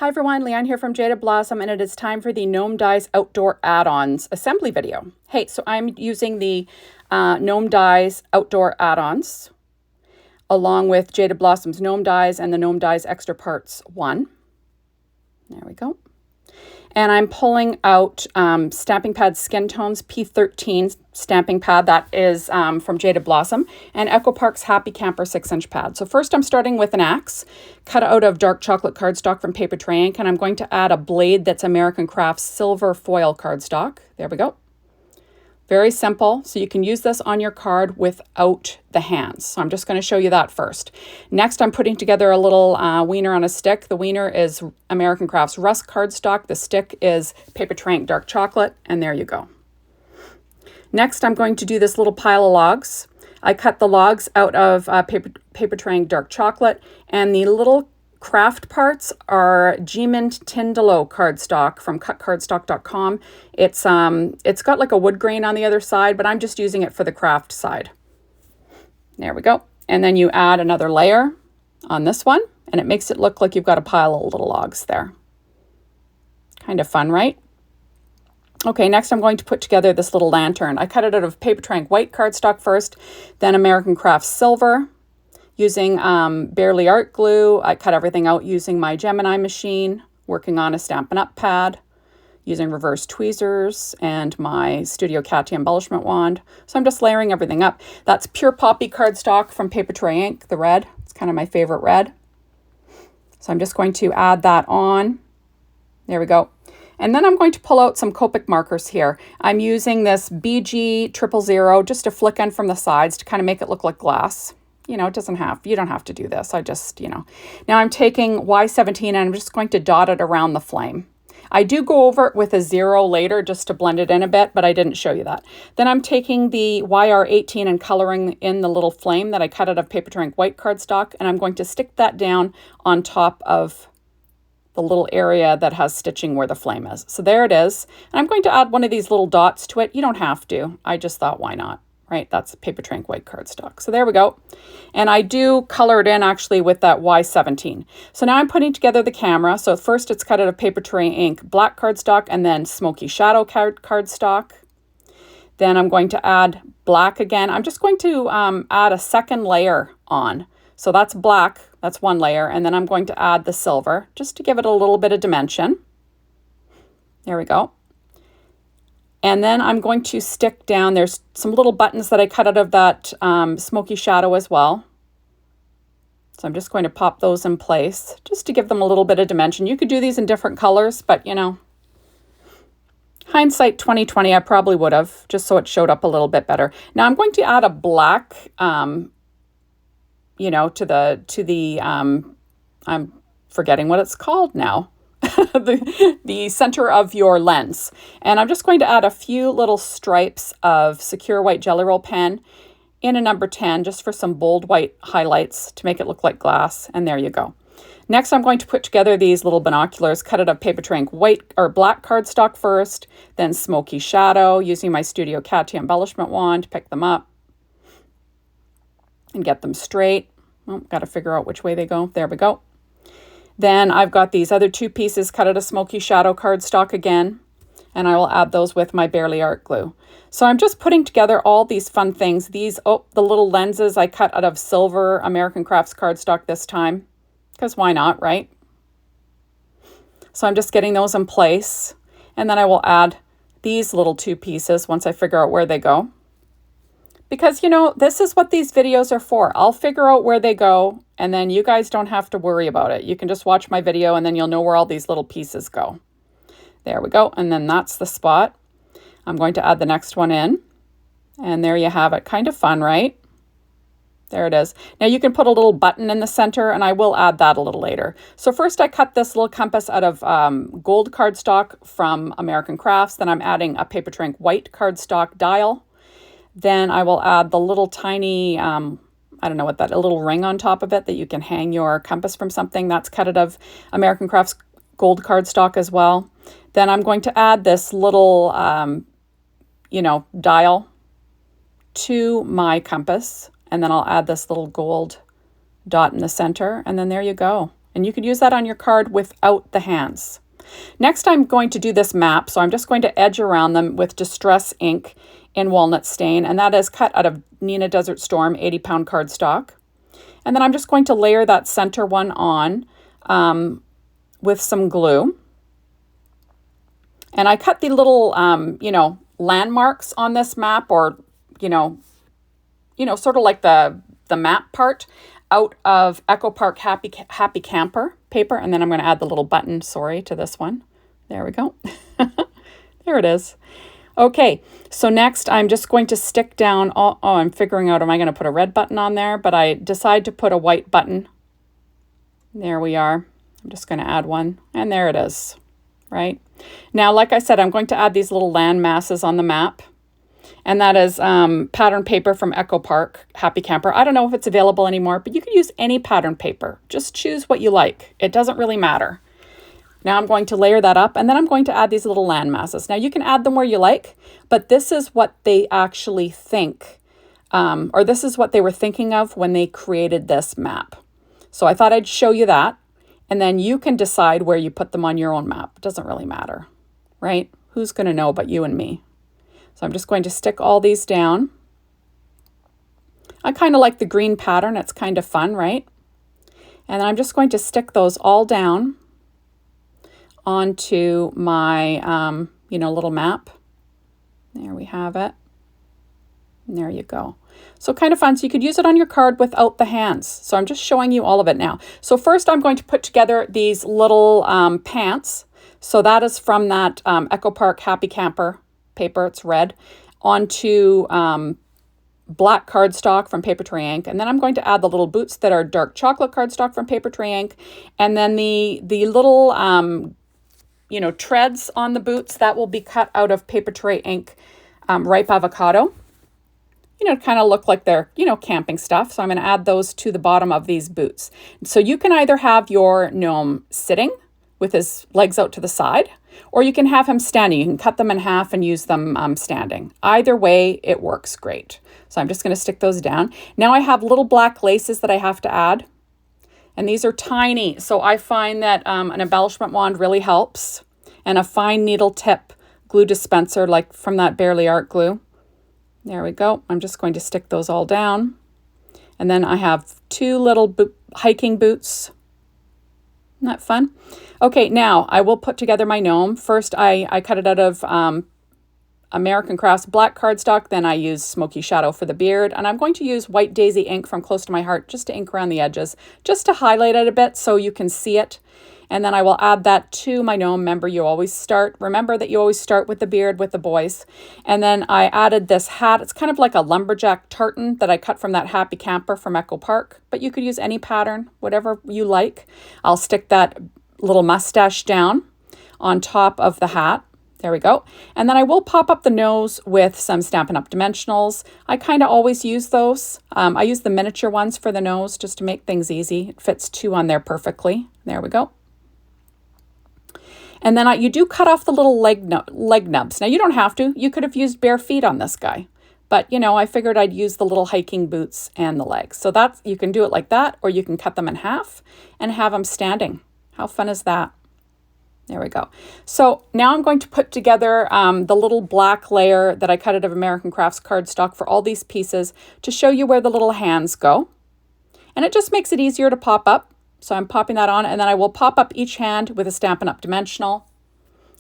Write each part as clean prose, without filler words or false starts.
Hi everyone, Leanne here from Jaded Blossom, and it is time for the Gnome Dies Outdoor Add Ons Assembly video. Hey, so I'm using the Gnome Dies Outdoor Add Ons along with Jaded Blossom's Gnome Dies and the Gnome Dies Extra Parts 1. There we go. And I'm pulling out Stamping Pad Skin Tones P13 stamping pad. That is from Jaded Blossom, and Echo Park's Happy Camper 6-inch pad. So first I'm starting with an axe cut out of dark chocolate cardstock from Paper Tray Ink, and I'm going to add a blade that's American Crafts silver foil cardstock. There we go. Very simple, so you can use this on your card without the hands. So I'm just going to show you that first. Next, I'm putting together a little wiener on a stick. The wiener is American Crafts Rust cardstock. The stick is Paper Tray Ink dark chocolate, and there you go. Next, I'm going to do this little pile of logs. I cut the logs out of Paper Tray Ink dark chocolate, and the little craft parts are Gemint Tindalo cardstock from cutcardstock.com. It's got like a wood grain on the other side, but I'm just using it for the craft side. There we go. And then you add another layer on this one, and it makes it look like you've got a pile of little logs there. Kind of fun, right? Okay, next I'm going to put together this little lantern. I cut it out of Paper Tray Ink white cardstock first, then American Crafts silver. Using Barely Art glue, I cut everything out using my Gemini machine, working on a Stampin' Up pad, using reverse tweezers and my Studio Katia embellishment wand. So I'm just layering everything up. That's Pure Poppy cardstock from Paper Tray Ink, the red. It's kind of my favorite red. So I'm just going to add that on. There we go. And then I'm going to pull out some Copic markers here. I'm using this BG 000, just a flick end from the sides to kind of make it look like glass. You know, you don't have to do this. I just, Now I'm taking Y17 and I'm just going to dot it around the flame. I do go over it with a 0 later just to blend it in a bit, but I didn't show you that. Then I'm taking the YR18 and coloring in the little flame that I cut out of Paper Tray Ink white cardstock, and I'm going to stick that down on top of the little area that has stitching where the flame is. So there it is. And I'm going to add one of these little dots to it. You don't have to. I just thought, why not? Right, that's Paper Tray Ink white cardstock. So there we go. And I do color it in actually with that Y17. So now I'm putting together the camera. So first it's cut out of Paper Tray Ink black cardstock and then Smoky Shadow cardstock. Then I'm going to add black again. I'm just going to add a second layer on. So that's black, that's one layer. And then I'm going to add the silver just to give it a little bit of dimension. There we go. And then I'm going to stick down, there's some little buttons that I cut out of that Smoky Shadow as well. So I'm just going to pop those in place just to give them a little bit of dimension. You could do these in different colors, but hindsight 2020, I probably would have, just so it showed up a little bit better. Now I'm going to add a black, to the I'm forgetting what it's called now. the center of your lens. And I'm just going to add a few little stripes of Secure White Jelly Roll pen in a number 10 just for some bold white highlights to make it look like glass. And there you go. Next, I'm going to put together these little binoculars, cut it out of Paper Tray Ink white or black cardstock first, then Smoky Shadow using my Studio Katia embellishment wand to pick them up and get them straight. Oh, got to figure out which way they go. There we go. Then I've got these other two pieces cut out of Smoky Shadow cardstock again, and I will add those with my Barely Art glue. So I'm just putting together all these fun things. These, the little lenses I cut out of silver American Crafts cardstock this time, because why not, right? So I'm just getting those in place, and then I will add these little two pieces once I figure out where they go. Because, this is what these videos are for. I'll figure out where they go, and then you guys don't have to worry about it. You can just watch my video, and then you'll know where all these little pieces go. There we go, and then that's the spot. I'm going to add the next one in, and there you have it. Kind of fun, right? There it is. Now you can put a little button in the center, and I will add that a little later. So first I cut this little compass out of gold cardstock from American Crafts. Then I'm adding a Paper Tray Ink white cardstock dial. Then I will add the little tiny, I don't know what a little ring on top of it that you can hang your compass from something. That's cut out of American Crafts gold cardstock as well. Then I'm going to add this little, dial to my compass. And then I'll add this little gold dot in the center. And then there you go. And you could use that on your card without the hands. Next, I'm going to do this map. So I'm just going to edge around them with Distress ink in walnut stain. And that is cut out of Neenah Desert Storm 80-pound cardstock. And then I'm just going to layer that center one on with some glue. And I cut the little, landmarks on this map, or, sort of like the map part, out of Echo Park Happy Camper paper. And then I'm going to add the little button, to this one. There we go. There it is. Okay, so next I'm just going to stick down, I'm figuring out, am I going to put a red button on there? But I decide to put a white button. There we are. I'm just going to add one, and there it is, right? Now, like I said, I'm going to add these little land masses on the map. And that is pattern paper from Echo Park Happy Camper. I don't know if it's available anymore, but you can use any pattern paper. Just choose what you like. It doesn't really matter. Now I'm going to layer that up, and then I'm going to add these little land masses. Now you can add them where you like, but this is what they actually think, or this is what they were thinking of when they created this map. So I thought I'd show you that, and then you can decide where you put them on your own map. It doesn't really matter, right? Who's going to know but you and me? So I'm just going to stick all these down. I kind of like the green pattern. It's kind of fun, right? And I'm just going to stick those all down onto my, little map. There we have it. And there you go. So kind of fun. So you could use it on your card without the hands. So I'm just showing you all of it now. So first I'm going to put together these little pants. So that is from that Echo Park Happy Camper paper. It's red, onto black cardstock from Paper Tray Ink. And then I'm going to add the little boots that are dark chocolate cardstock from Paper Tray Ink. And then the little, treads on the boots, that will be cut out of Paper Tray Ink Ripe Avocado. Kind of look like they're, camping stuff. So I'm going to add those to the bottom of these boots. So you can either have your gnome sitting with his legs out to the side, or you can have him standing. You can cut them in half and use them standing. Either way, it works great. So I'm just going to stick those down. Now I have little black laces that I have to add. And these are tiny. So I find that an embellishment wand really helps. And a fine needle tip glue dispenser, like from that Barely Art glue. There we go. I'm just going to stick those all down. And then I have two little hiking boots. Isn't that fun? Okay, now I will put together my gnome. First, I cut it out of American Crafts black cardstock. Then I use Smoky Shadow for the beard. And I'm going to use White Daisy ink from Close to My Heart just to ink around the edges, just to highlight it a bit so you can see it. And then I will add that to my gnome. Remember that you always start with the beard with the boys. And then I added this hat. It's kind of like a lumberjack tartan that I cut from that Happy Camper from Echo Park. But you could use any pattern, whatever you like. I'll stick that little mustache down on top of the hat. There we go. And then I will pop up the nose with some Stampin' Up! Dimensionals. I kind of always use those. I use the miniature ones for the nose just to make things easy. It fits two on there perfectly. There we go. And then you do cut off the little leg nubs. Now, you don't have to. You could have used bare feet on this guy. But, I figured I'd use the little hiking boots and the legs. So you can do it like that, or you can cut them in half and have them standing. How fun is that? There we go. So now I'm going to put together the little black layer that I cut out of American Crafts cardstock for all these pieces to show you where the little hands go. And it just makes it easier to pop up. So I'm popping that on, and then I will pop up each hand with a Stampin' Up! Dimensional.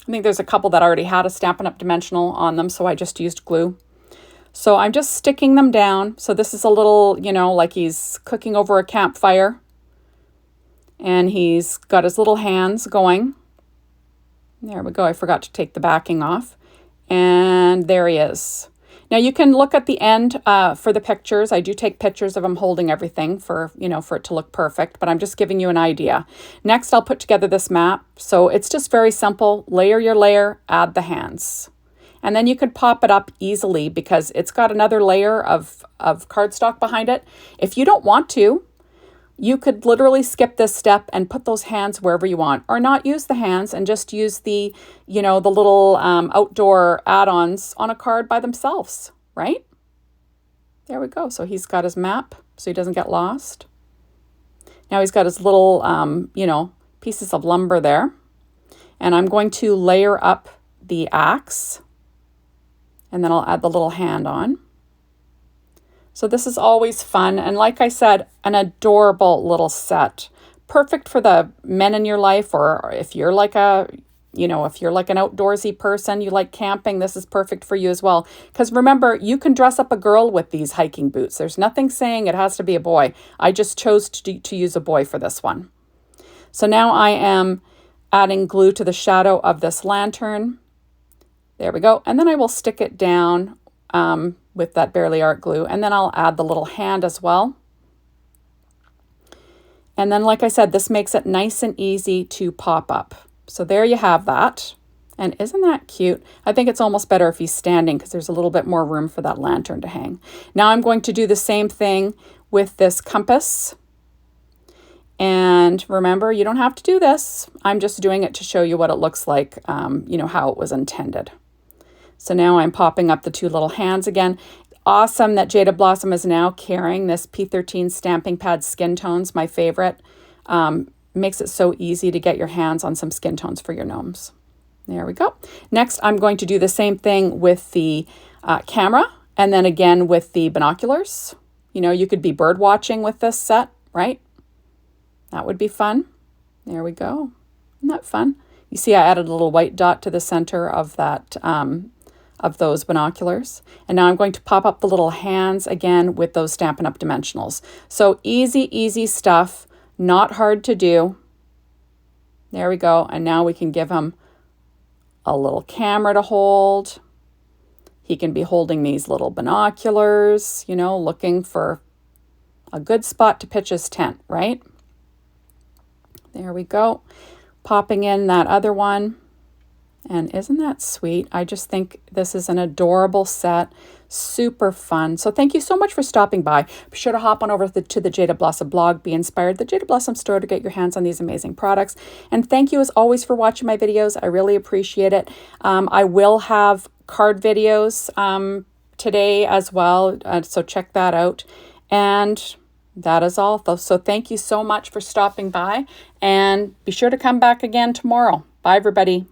I think there's a couple that already had a Stampin' Up! Dimensional on them, so I just used glue. So I'm just sticking them down. So this is a little, like he's cooking over a campfire. And he's got his little hands going. There we go. I forgot to take the backing off. And there he is. Now you can look at the end for the pictures. I do take pictures of him holding everything for it to look perfect, but I'm just giving you an idea. Next, I'll put together this map. So it's just very simple. Layer your layer, add the hands. And then you could pop it up easily because it's got another layer of cardstock behind it. If you don't want to, you could literally skip this step and put those hands wherever you want, or not use the hands and just use the little outdoor add-ons on a card by themselves, right? There we go. So he's got his map so he doesn't get lost. Now he's got his little, you know, pieces of lumber there. And I'm going to layer up the axe. And then I'll add the little hand on. So this is always fun. And like I said, an adorable little set. Perfect for the men in your life, or if you're like a, you know, if you're like an outdoorsy person, you like camping, this is perfect for you as well. Because remember, you can dress up a girl with these hiking boots. There's nothing saying it has to be a boy. I just chose to use a boy for this one. So now I am adding glue to the shadow of this lantern. There we go. And then I will stick it down with that Barely Art glue. And then I'll add the little hand as well. And then, like I said, this makes it nice and easy to pop up. So there you have that. And isn't that cute? I think it's almost better if he's standing because there's a little bit more room for that lantern to hang. Now I'm going to do the same thing with this compass. And remember, you don't have to do this. I'm just doing it to show you what it looks like, you know, how it was intended. So now I'm popping up the two little hands again. Awesome that Jaded Blossom is now carrying this P13 stamping pad skin tones, my favorite. Makes it so easy to get your hands on some skin tones for your gnomes. There we go. Next, I'm going to do the same thing with the camera, and then again with the binoculars. You know, you could be bird watching with this set, right? That would be fun. There we go. Isn't that fun? You see I added a little white dot to the center of that, of those binoculars. And now I'm going to pop up the little hands again with those Stampin' Up! Dimensionals. So easy, easy stuff, not hard to do. There we go. And now we can give him a little camera to hold. He can be holding these little binoculars, you know, looking for a good spot to pitch his tent, right? There we go. Popping in that other one. And isn't that sweet? I just think this is an adorable set. Super fun. So thank you so much for stopping by. Be sure to hop on over to the Jaded Blossom blog. Be inspired. The Jaded Blossom store to get your hands on these amazing products. And thank you as always for watching my videos. I really appreciate it. I will have card videos today as well. So check that out. And that is all. So thank you so much for stopping by. And be sure to come back again tomorrow. Bye, everybody.